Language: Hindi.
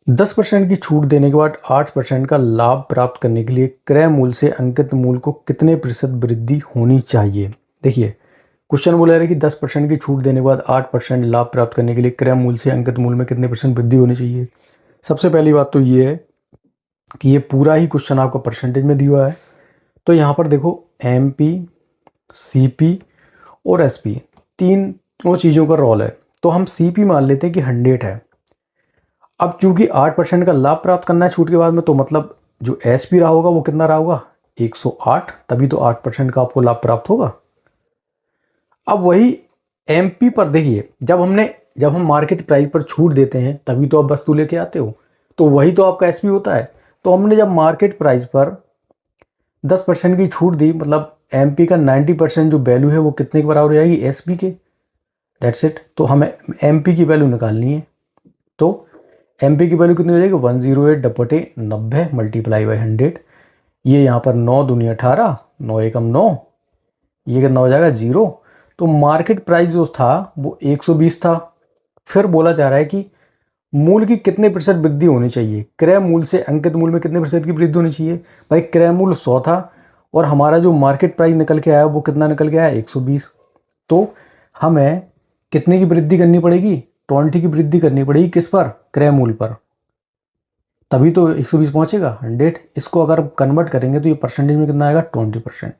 10% की छूट देने के बाद 8% का लाभ प्राप्त करने के लिए क्रय मूल्य से अंकित मूल्य को कितने प्रतिशत वृद्धि होनी चाहिए। देखिए क्वेश्चन बोला है कि 10% की छूट देने के बाद 8% लाभ प्राप्त करने के लिए क्रय मूल्य से अंकित मूल्य में कितने % वृद्धि होनी चाहिए। सबसे पहली बात तो ये है कि ये पूरा ही क्वेश्चन आपका परसेंटेज में दिया हुआ है। तो यहाँ पर देखो MP, CP और SP तीनों चीज़ों का रोल है। तो हम CP मान लेते हैं कि 100 है। अब चूंकि 8% का लाभ प्राप्त करना है छूट के बाद में, तो मतलब जो SP रहा होगा वो कितना रहा होगा 108, तभी तो 8% का आपको लाभ प्राप्त होगा। अब वही MP पर देखिए, जब हम मार्केट प्राइस पर छूट देते हैं तभी तो आप वस्तु लेके आते हो, तो वही तो आपका SP होता है। तो हमने जब मार्केट प्राइस पर 10% की छूट दी, मतलब MP का 90% जो वैल्यू है वो कितने के बराबर हो जाएगी SP के। That's it. तो हमें MP की वैल्यू निकालनी है। तो MP की वैल्यू कितनी हो जाएगी 108/90 मल्टीप्लाई बाई 100। ये यहाँ पर 9 दूनी 18, 9 एकम 9, ये कितना हो जाएगा 0। तो मार्केट प्राइस जो था वो 120 था। फिर बोला जा रहा है कि मूल्य की कितने प्रतिशत वृद्धि होनी चाहिए, क्रय मूल्य से अंकित मूल्य में कितने प्रतिशत की वृद्धि होनी चाहिए। भाई क्रय मूल्य 100 था और हमारा जो मार्केट प्राइस निकल के आया वो कितना निकल के आया 120। तो हमें कितने की वृद्धि करनी पड़ेगी 20 की वृद्धि करनी पड़ेगी। किस पर, क्रय मूल्य पर, तभी तो 120 पहुंचेगा 100। इसको अगर कन्वर्ट करेंगे तो ये परसेंटेज में कितना आएगा 20%।